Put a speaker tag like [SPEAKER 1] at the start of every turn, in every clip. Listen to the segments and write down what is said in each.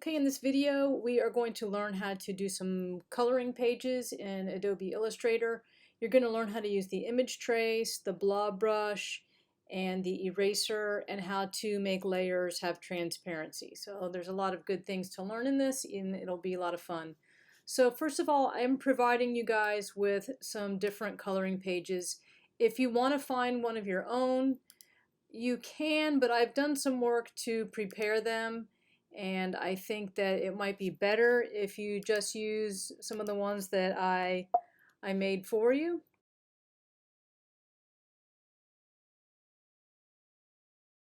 [SPEAKER 1] Okay, in this video we are going to learn how to do some coloring pages in Adobe Illustrator. You're going to learn how to use the image trace, the blob brush, and the eraser, and how to make layers have transparency. So there's a lot of good things to learn in this, and it'll be a lot of fun. So first of all, I'm providing you guys with some different coloring pages. If you want to find one of your own, you can, but I've done some work to prepare them, and I think that it might be better if you just use some of the ones that I made for you.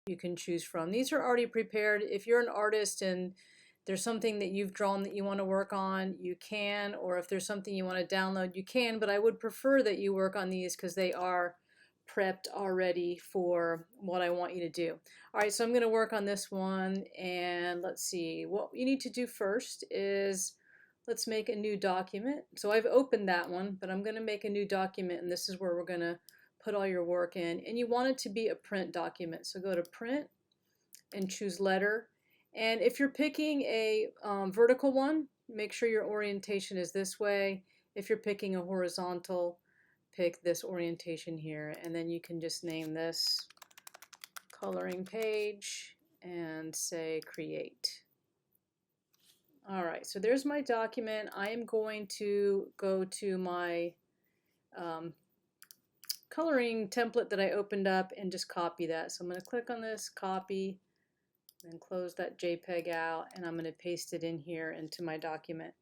[SPEAKER 1] You can choose from. These are already prepared. If you're an artist and there's something that you've drawn that you want to work on, you can, or if there's something you want to download, you can, but I would prefer that you work on these because they are prepped already for what I want you to do. All right, so I'm going to work on this one, and let's see. What you need to do first is let's make a new document. So I've opened that one, but I'm going to make a new document, and this is where we're going to put all your work in. And you want it to be a print document. So go to print and choose letter. And if you're picking a vertical one, make sure your orientation is this way. If you're picking a horizontal, pick this orientation here, and then you can just name this coloring page and say create. All right, so there's my document. I am going to go to my coloring template that I opened up and just copy that. So I'm going to click on this, copy, and close that JPEG out, and I'm going to paste it in here into my document.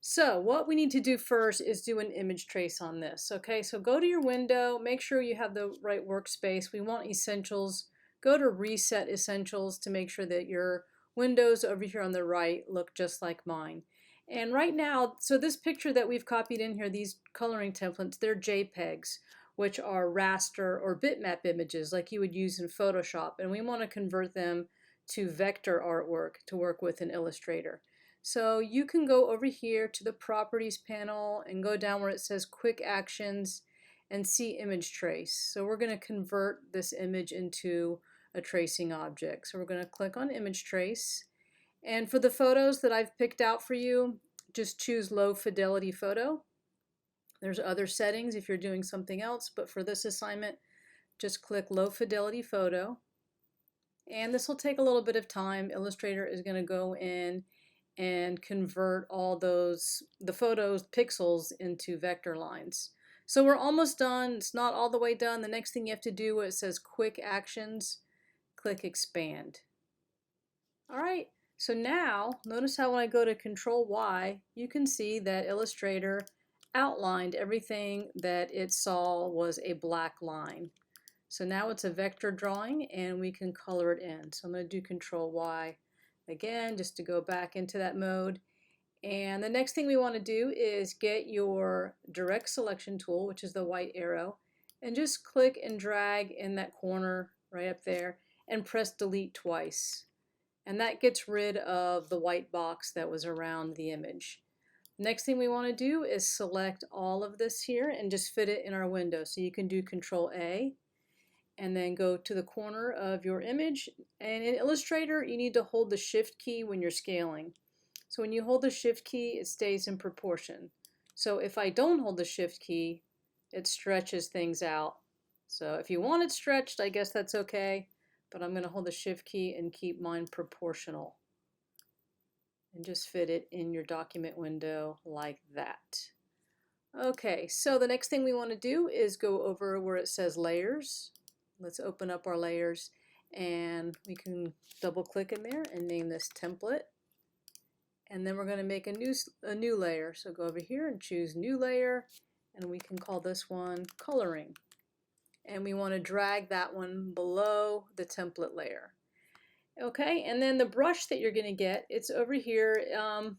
[SPEAKER 1] So what we need to do first is do an image trace on this. Okay, so go to your window, make sure you have the right workspace. We want essentials. Go to reset essentials to make sure that your windows over here on the right look just like mine. And right now, so this picture that we've copied in here, these coloring templates, they're JPEGs, which are raster or bitmap images like you would use in Photoshop. And we want to convert them to vector artwork to work with in Illustrator. So you can go over here to the properties panel and go down where it says quick actions and see image trace. So we're going to convert this image into a tracing object. So we're going to click on image trace, and for the photos that I've picked out for you, just choose low fidelity photo. There's other settings if you're doing something else, but for this assignment just click low fidelity photo, and this will take a little bit of time. Illustrator is going to go in and convert all the photos pixels into vector lines. So we're almost done. It's not all the way done. The next thing you have to do, where it says quick actions, click expand. All right, so now notice how when I go to Control Y, you can see that Illustrator outlined everything that it saw was a black line. So now it's a vector drawing and we can color it in. So I'm going to do Control Y again just to go back into that mode. And the next thing we want to do is get your direct selection tool, which is the white arrow, and just click and drag in that corner right up there and press delete twice. And that gets rid of the white box that was around the image. Next thing we want to do is select all of this here and just fit it in our window. So you can do Control A and then go to the corner of your image. And in Illustrator, you need to hold the Shift key when you're scaling. So when you hold the Shift key, it stays in proportion. So if I don't hold the Shift key, it stretches things out. So if you want it stretched, I guess that's okay, but I'm going to hold the Shift key and keep mine proportional. And just fit it in your document window like that. Okay, so the next thing we want to do is go over where it says layers. Let's open up our layers, and we can double click in there and name this template. And then we're going to make a new layer. So go over here and choose new layer, and we can call this one coloring. And we want to drag that one below the template layer. Okay, and then the brush that you're going to get, it's over here.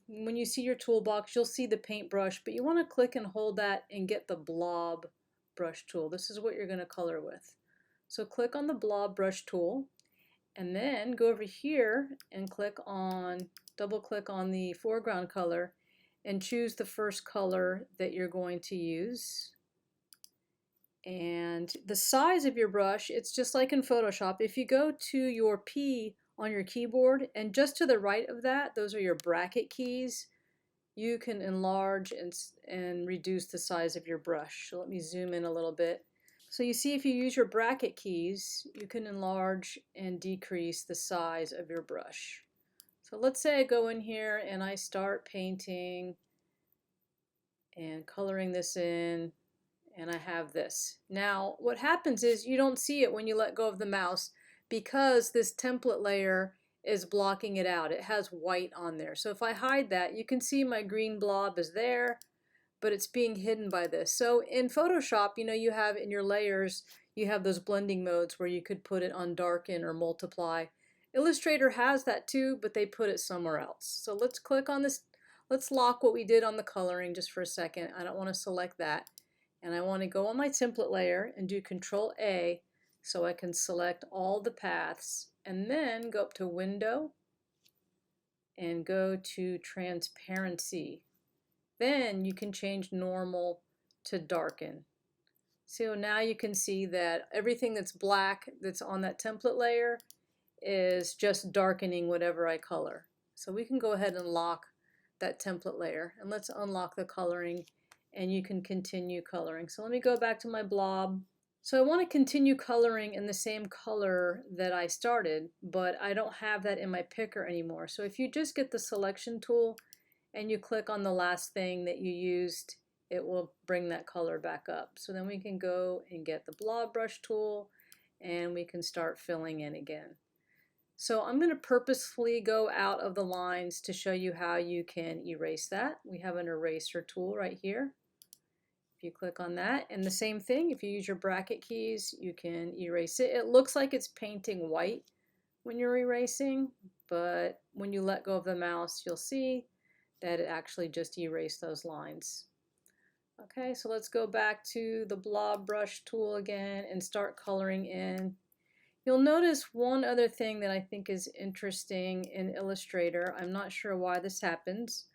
[SPEAKER 1] When you see your toolbox, you'll see the paintbrush, but you want to click and hold that and get the Blob Brush tool. This is what you're going to color with. So click on the Blob Brush tool, and then go over here and double click on the foreground color and choose the first color that you're going to use. And the size of your brush, it's just like in Photoshop. If you go to your P on your keyboard, and just to the right of that, those are your bracket keys. You can enlarge and reduce the size of your brush. So let me zoom in a little bit. So you see, if you use your bracket keys, you can enlarge and decrease the size of your brush. So let's say I go in here and I start painting and coloring this in, and I have this. Now what happens is you don't see it when you let go of the mouse because this template layer is blocking it out. It has white on there. So if I hide that, you can see my green blob is there, but it's being hidden by this. So in Photoshop, you know, you have in your layers, you have those blending modes where you could put it on darken or multiply. Illustrator has that too, but they put it somewhere else. So let's click on this. Let's lock what we did on the coloring just for a second. I don't want to select that. And I want to go on my template layer and do Control A so I can select all the paths, and then go up to Window and go to Transparency. Then you can change normal to darken. So now you can see that everything that's black that's on that template layer is just darkening whatever I color. So we can go ahead and lock that template layer, and let's unlock the coloring, and you can continue coloring. So let me go back to my blob. So I want to continue coloring in the same color that I started, but I don't have that in my picker anymore. So if you just get the selection tool and you click on the last thing that you used, it will bring that color back up. So then we can go and get the Blob Brush tool and we can start filling in again. So I'm going to purposefully go out of the lines to show you how you can erase that. We have an eraser tool right here. If you click on that, and the same thing, if you use your bracket keys, you can erase it. It looks like it's painting white when you're erasing, but when you let go of the mouse, you'll see that it actually just erased those lines. Okay, so let's go back to the Blob Brush tool again and start coloring in. You'll notice one other thing that I think is interesting in Illustrator. I'm not sure why this happens,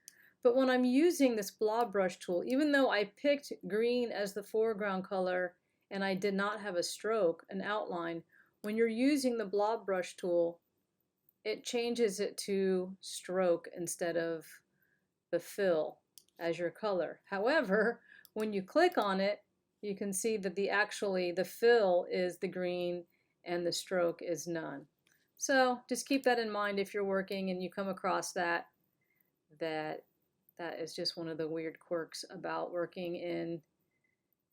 [SPEAKER 1] but when I'm using this Blob Brush tool, even though I picked green as the foreground color and I did not have a stroke, an outline, when you're using the Blob Brush tool, it changes it to stroke instead of the fill as your color. However, when you click on it, you can see that the fill is the green and the stroke is none. So just keep that in mind if you're working and you come across that is just one of the weird quirks about working in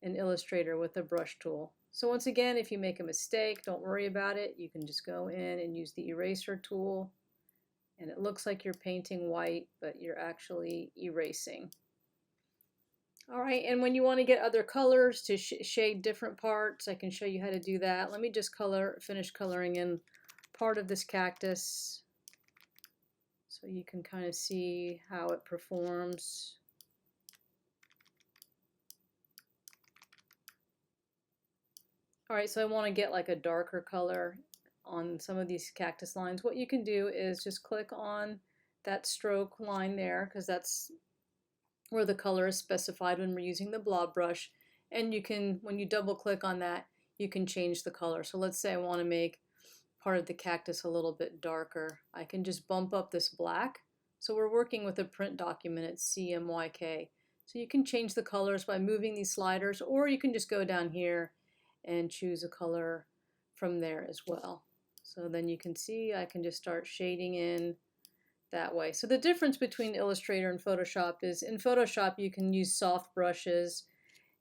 [SPEAKER 1] Illustrator with the brush tool. So once again, if you make a mistake, don't worry about it. You can just go in and use the eraser tool, and it looks like you're painting white, but you're actually erasing. All right, and when you want to get other colors to shade different parts, I can show you how to do that. Let me just finish coloring in part of this cactus so you can kind of see how it performs. All right, so I want to get like a darker color on some of these cactus lines. What you can do is just click on that stroke line there, because that's where the color is specified when we're using the blob brush, and you can, when you double click on that, you can change the color. So let's say I want to make part of the cactus a little bit darker. I can just bump up this black. So we're working with a print document, it's CMYK. So you can change the colors by moving these sliders, or you can just go down here and choose a color from there as well. So then you can see I can just start shading in that way. So the difference between Illustrator and Photoshop is in Photoshop you can use soft brushes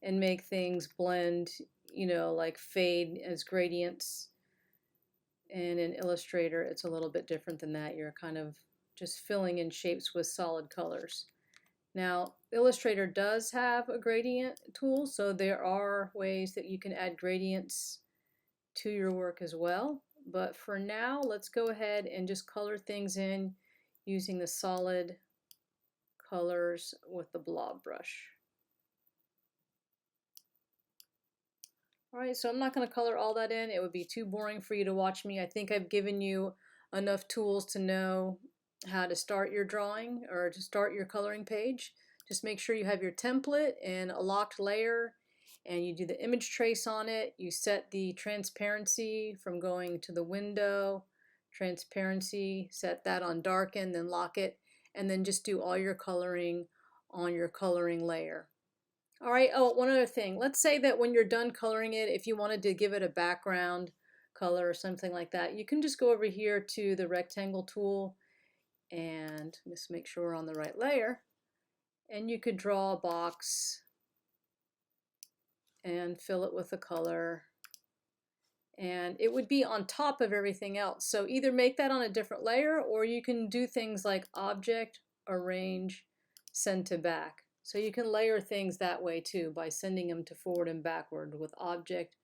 [SPEAKER 1] and make things blend, you know, like fade as gradients. And in Illustrator it's a little bit different than that. You're kind of just filling in shapes with solid colors. Now Illustrator does have a gradient tool, so there are ways that you can add gradients to your work as well. But for now, let's go ahead and just color things in using the solid colors with the blob brush. Alright, so I'm not going to color all that in. It would be too boring for you to watch me. I think I've given you enough tools to know how to start your drawing or to start your coloring page. Just make sure you have your template in a locked layer and you do the image trace on it. You set the transparency from going to the window, transparency, set that on darken, then lock it, and then just do all your coloring on your coloring layer. All right, oh, one other thing. Let's say that when you're done coloring it, if you wanted to give it a background color or something like that, you can just go over here to the rectangle tool and just make sure we're on the right layer. And you could draw a box and fill it with a color. And it would be on top of everything else. So either make that on a different layer, or you can do things like object, arrange, send to back. So you can layer things that way too, by sending them to forward and backward with object,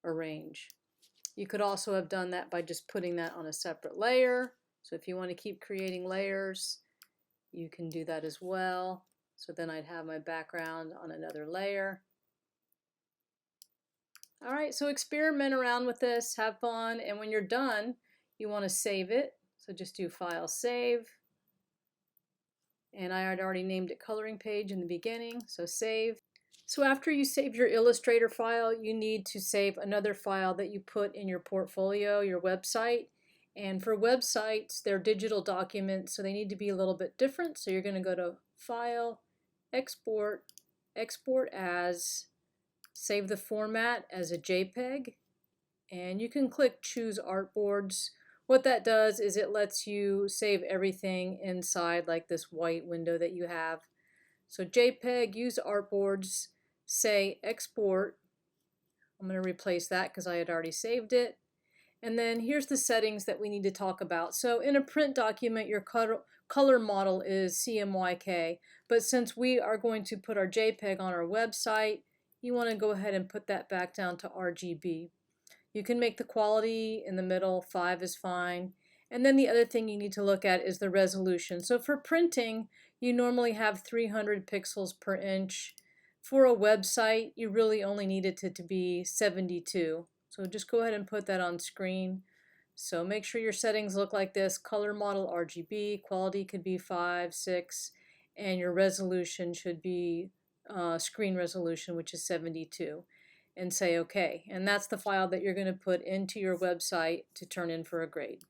[SPEAKER 1] arrange. You could also have done that by just putting that on a separate layer. So if you want to keep creating layers, you can do that as well. So then I'd have my background on another layer. All right, so experiment around with this, have fun, and when you're done, you want to save it. So just do File, Save. And I had already named it Coloring Page in the beginning, so save. So after you save your Illustrator file, you need to save another file that you put in your portfolio, your website. And for websites, they're digital documents, so they need to be a little bit different. So you're going to go to File, Export, Export As, save the format as a JPEG, and you can click Choose Artboards. What that does is it lets you save everything inside like this white window that you have. So JPEG, use Artboards, say Export. I'm going to replace that because I had already saved it. And then here's the settings that we need to talk about. So in a print document, your color model is CMYK, but since we are going to put our JPEG on our website, you want to go ahead and put that back down to RGB. You can make the quality in the middle, 5 is fine. And then the other thing you need to look at is the resolution. So for printing, you normally have 300 pixels per inch. For a website, you really only need it to be 72. So just go ahead and put that on screen. So make sure your settings look like this: color model RGB, quality could be 5, 6, and your resolution should be screen resolution, which is 72, and say OK. And that's the file that you're going to put into your website to turn in for a grade.